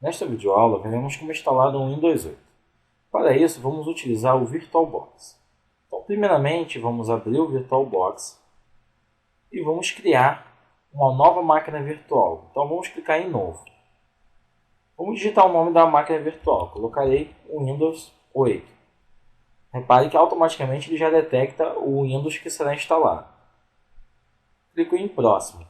Nesta videoaula, veremos como instalar o Windows 8. Para isso, vamos utilizar o VirtualBox. Então, primeiramente, vamos abrir o VirtualBox e vamos criar uma nova máquina virtual. Então, vamos clicar em Novo. Vamos digitar o nome da máquina virtual. Colocarei o Windows 8. Repare que automaticamente ele já detecta o Windows que será instalado. Clico em Próximo.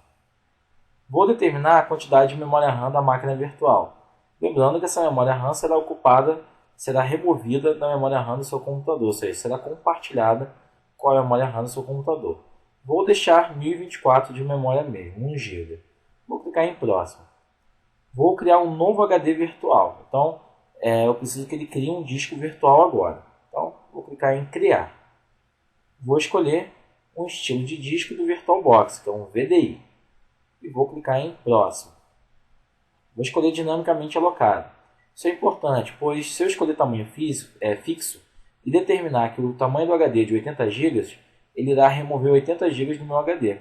Vou determinar a quantidade de memória RAM da máquina virtual. Lembrando que essa memória RAM será removida da memória RAM do seu computador, ou seja, será compartilhada com a memória RAM do seu computador. Vou deixar 1024 de memória mesmo, 1 GB. Vou clicar em Próximo. Vou criar um novo HD virtual. Então, eu preciso que ele crie um disco virtual agora. Então, vou clicar em Criar. Vou escolher um estilo de disco do VirtualBox, que é um VDI. E vou clicar em Próximo. Vou escolher dinamicamente alocado. Isso é importante, pois se eu escolher tamanho fixo e determinar que o tamanho do HD é de 80 GB, ele irá remover 80 GB do meu HD.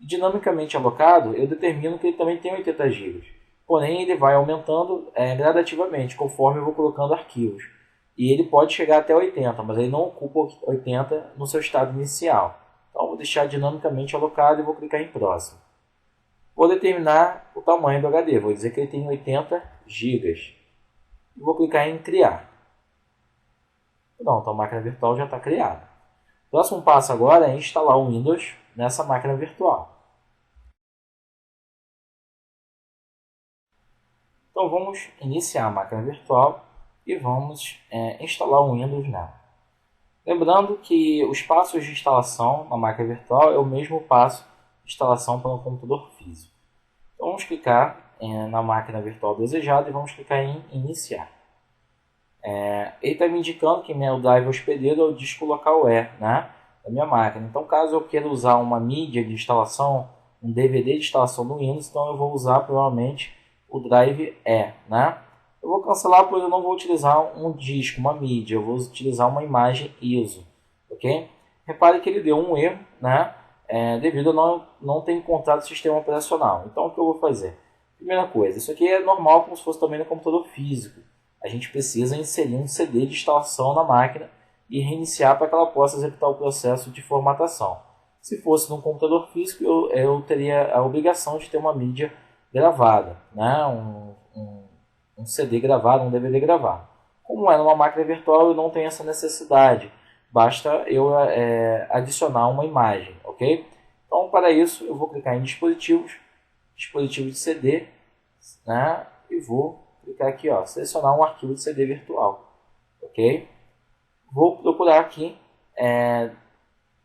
E dinamicamente alocado, eu determino que ele também tem 80 GB. Porém, ele vai aumentando gradativamente, conforme eu vou colocando arquivos. E ele pode chegar até 80, mas ele não ocupa 80 no seu estado inicial. Então, vou deixar dinamicamente alocado e vou clicar em Próximo. Vou determinar o tamanho do HD, vou dizer que ele tem 80 GB. E vou clicar em Criar. Pronto, a máquina virtual já está criada. O próximo passo agora é instalar o Windows nessa máquina virtual. Então vamos iniciar a máquina virtual e vamos instalar o Windows nela. Lembrando que os passos de instalação na máquina virtual é o mesmo passo de instalação para um computador físico. Então vamos clicar na máquina virtual desejada e vamos clicar em Iniciar. Ele está me indicando que meu drive hospedeiro é o disco local E, né, da minha máquina. Então, caso eu queira usar uma mídia de instalação, um DVD de instalação do Windows, então eu vou usar provavelmente o drive E, né? Eu vou cancelar, pois eu não vou utilizar um disco, uma mídia, eu vou utilizar uma imagem ISO, ok? Repare que ele deu um erro, né? Devido a não ter encontrado o sistema operacional. Então, o que eu vou fazer? Primeira coisa, isso aqui é normal como se fosse também no computador físico. A gente precisa inserir um CD de instalação na máquina e reiniciar para que ela possa executar o processo de formatação. Se fosse num computador físico, eu teria a obrigação de ter uma mídia gravada, né? Um CD gravado, um DVD gravado. Como é numa máquina virtual, eu não tenho essa necessidade. Basta eu adicionar uma imagem, ok? Então, para isso, eu vou clicar em dispositivos, dispositivo de CD, né? E vou clicar aqui, ó, selecionar um arquivo de CD virtual, ok? Vou procurar aqui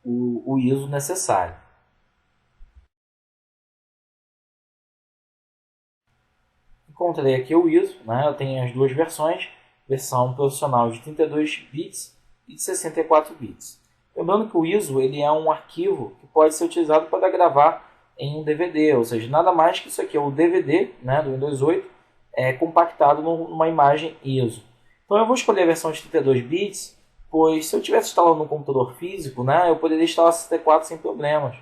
o ISO necessário. Encontrei aqui o ISO, né? Eu tenho as duas versões, versão profissional de 32 bits e de 64 bits. Lembrando que o ISO ele é um arquivo que pode ser utilizado para gravar em um DVD, ou seja, nada mais que isso aqui é o DVD, né, do Windows 8, compactado numa imagem ISO. Então eu vou escolher a versão de 32 bits, pois se eu tivesse instalado no computador físico, né, eu poderia instalar 64 sem problemas,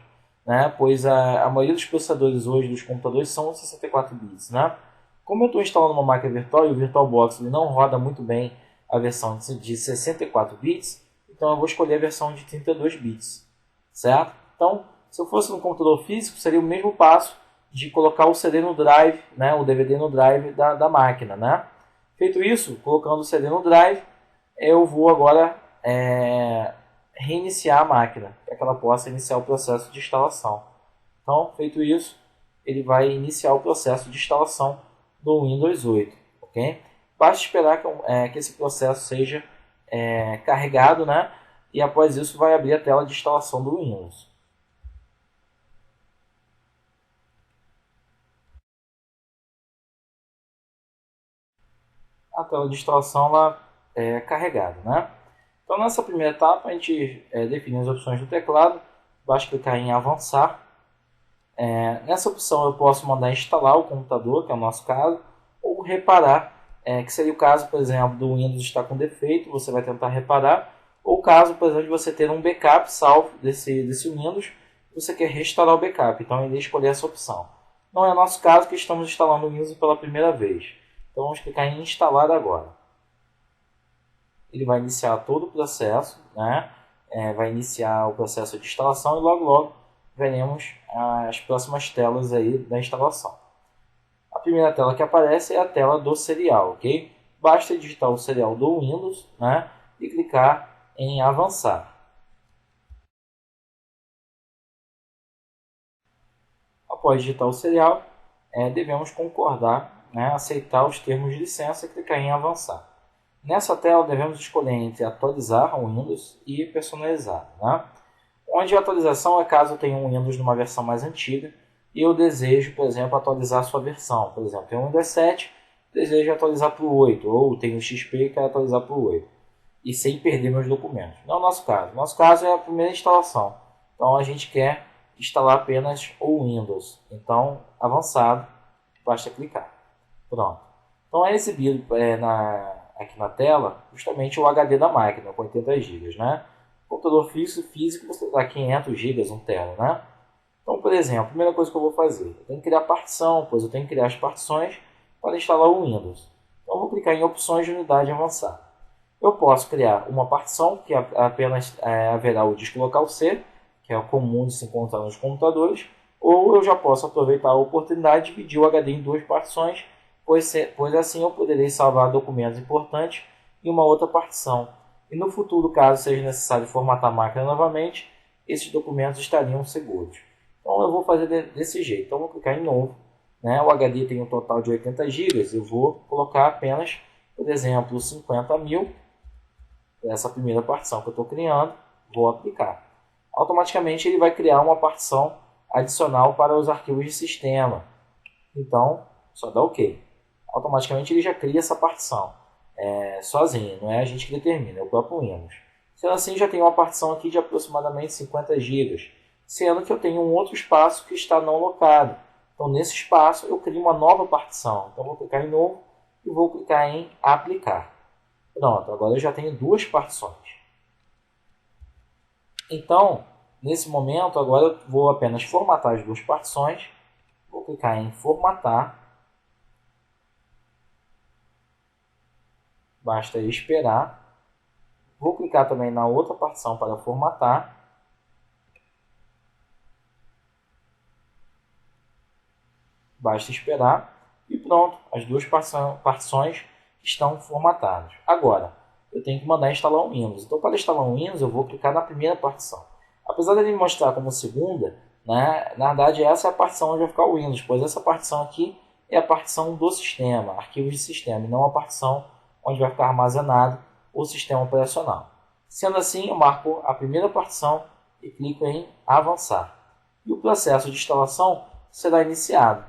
né, pois a maioria dos processadores hoje dos computadores são 64 bits, né. Como eu estou instalando uma máquina virtual e o VirtualBox ele não roda muito bem a versão de 64 bits, então eu vou escolher a versão de 32 bits, certo? Então, se eu fosse no computador físico, seria o mesmo passo de colocar o CD no drive, né, o DVD no drive da máquina, né? Feito isso, colocando o CD no drive, eu vou agora reiniciar a máquina, para que ela possa iniciar o processo de instalação. Então, feito isso, ele vai iniciar o processo de instalação do Windows 8, ok? Basta esperar que esse processo seja carregado, né? E após isso vai abrir a tela de instalação do Windows. A tela de instalação ela é carregada, né? Então nessa primeira etapa a gente define as opções do teclado, basta clicar em avançar. Nessa opção eu posso mandar instalar o computador, que é o nosso caso, ou reparar, que seria o caso, por exemplo, do Windows estar com defeito, você vai tentar reparar, ou caso, por exemplo, de você ter um backup salvo desse Windows, você quer restaurar o backup, então eu irei escolher essa opção. Não é o nosso caso que estamos instalando o Windows pela primeira vez. Então vamos clicar em instalar agora. Ele vai iniciar todo o processo, né? Vai iniciar o processo de instalação e logo veremos as próximas telas aí da instalação. A primeira tela que aparece é a tela do serial, ok? Basta digitar o serial do Windows, né? E clicar em avançar. Após digitar o serial, devemos concordar, né? Aceitar os termos de licença e clicar em avançar. Nessa tela devemos escolher entre atualizar o Windows e personalizar, né? Onde a atualização é caso eu tenha um Windows numa versão mais antiga e eu desejo, por exemplo, atualizar a sua versão. Por exemplo, tem um Windows 7, desejo atualizar para o 8, ou tenho o XP e quero atualizar para o 8, e sem perder meus documentos. Não é o nosso caso. Nosso caso é a primeira instalação. Então a gente quer instalar apenas o Windows. Então, avançado, basta clicar. Pronto. Então é exibido aqui na tela justamente o HD da máquina com 80 GB, né? Computador físico você dá 500 GB, 1 tera, né? Então, por exemplo, a primeira coisa que eu vou fazer, eu tenho que criar partição, pois eu tenho que criar as partições para instalar o Windows. Então, eu vou clicar em opções de unidade avançada. Eu posso criar uma partição que apenas haverá o disco local C, que é o comum de se encontrar nos computadores, ou eu já posso aproveitar a oportunidade de dividir o HD em 2 partições, pois assim eu poderei salvar documentos importantes em uma outra partição. E no futuro, caso seja necessário formatar a máquina novamente, esses documentos estariam seguros. Então eu vou fazer desse jeito. Então eu vou clicar em novo, né? O HD tem um total de 80 GB, eu vou colocar apenas, por exemplo, 50.000 para essa primeira partição que eu estou criando, vou aplicar. Automaticamente ele vai criar uma partição adicional para os arquivos de sistema. Então, só dá OK. Automaticamente ele já cria essa partição sozinho, não é a gente que determina, é o próprio Windows. Sendo assim, já tenho uma partição aqui de aproximadamente 50 GB, sendo que eu tenho um outro espaço que está não locado. Então, nesse espaço, eu crio uma nova partição. Então, vou clicar em novo e vou clicar em aplicar. Pronto, agora eu já tenho 2 partições. Então, nesse momento, agora eu vou apenas formatar as 2 partições. Vou clicar em formatar. Basta esperar. Vou clicar também na outra partição para formatar. Basta esperar. E pronto, as 2 partições estão formatadas. Agora, eu tenho que mandar instalar um Windows. Então, para instalar um Windows, eu vou clicar na primeira partição. Apesar de ele me mostrar como segunda, né, na verdade essa é a partição onde vai ficar o Windows, pois essa partição aqui é a partição do sistema, arquivos de sistema, e não a partição onde vai ficar armazenado o sistema operacional. Sendo assim, eu marco a primeira partição e clico em avançar. E o processo de instalação será iniciado.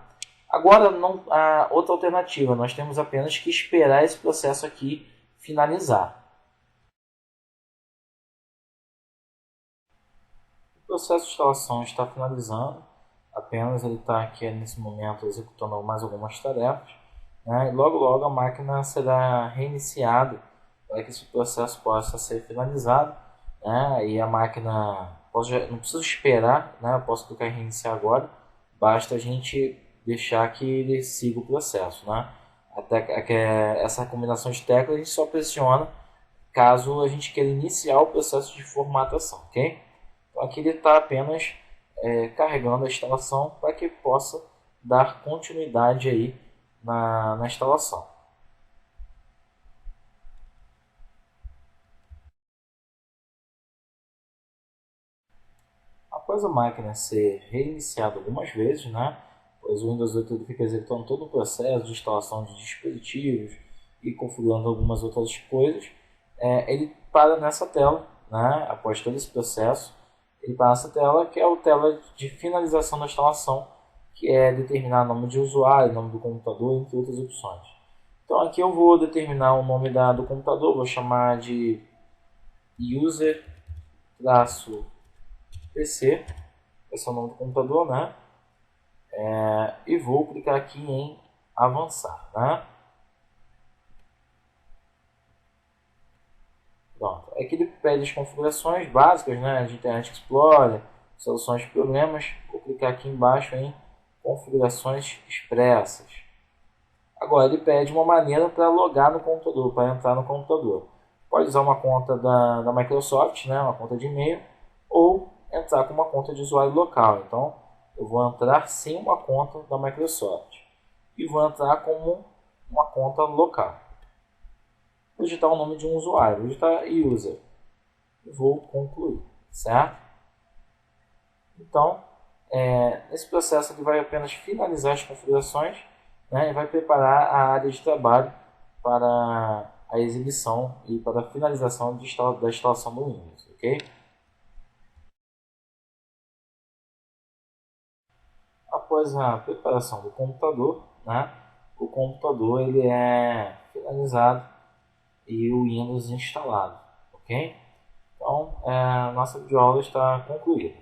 Agora, não há outra alternativa, nós temos apenas que esperar esse processo aqui finalizar. O processo de instalação está finalizando, apenas ele está aqui nesse momento executando mais algumas tarefas, né? E logo a máquina será reiniciada para que esse processo possa ser finalizado, né? E a máquina, não preciso esperar, né? Eu posso clicar em reiniciar agora, basta a gente deixar que ele siga o processo, né? Até que essa combinação de teclas a gente só pressiona caso a gente queira iniciar o processo de formatação, ok? Então aqui ele está apenas carregando a instalação para que possa dar continuidade aí na instalação. Após a máquina ser reiniciada algumas vezes, né, pois o Windows 8 fica executando todo o processo de instalação de dispositivos e configurando algumas outras coisas, ele para nessa tela, né, após todo esse processo, ele para nessa tela que é a tela de finalização da instalação, que é determinar o nome de usuário, nome do computador, entre outras opções. Então aqui eu vou determinar o nome do computador, vou chamar de user-pc, esse é o nome do computador, né? E vou clicar aqui em avançar, né? Pronto. Aqui ele pede as configurações básicas, né, de Internet Explorer, soluções de problemas. Vou clicar aqui embaixo em configurações expressas. Agora ele pede uma maneira para logar no computador, para entrar no computador. Pode usar uma conta da Microsoft, né, uma conta de e-mail, ou entrar com uma conta de usuário local. Então eu vou entrar sem uma conta da Microsoft e vou entrar como uma conta local. Vou digitar o nome de um usuário, vou digitar user e vou concluir, certo? Então, nesse processo ele vai apenas finalizar as configurações, né, e vai preparar a área de trabalho para a exibição e para a finalização da instalação do Windows, ok? Após a preparação do computador, né, o computador ele é finalizado e o Windows instalado, ok? Então, a nossa videoaula está concluída.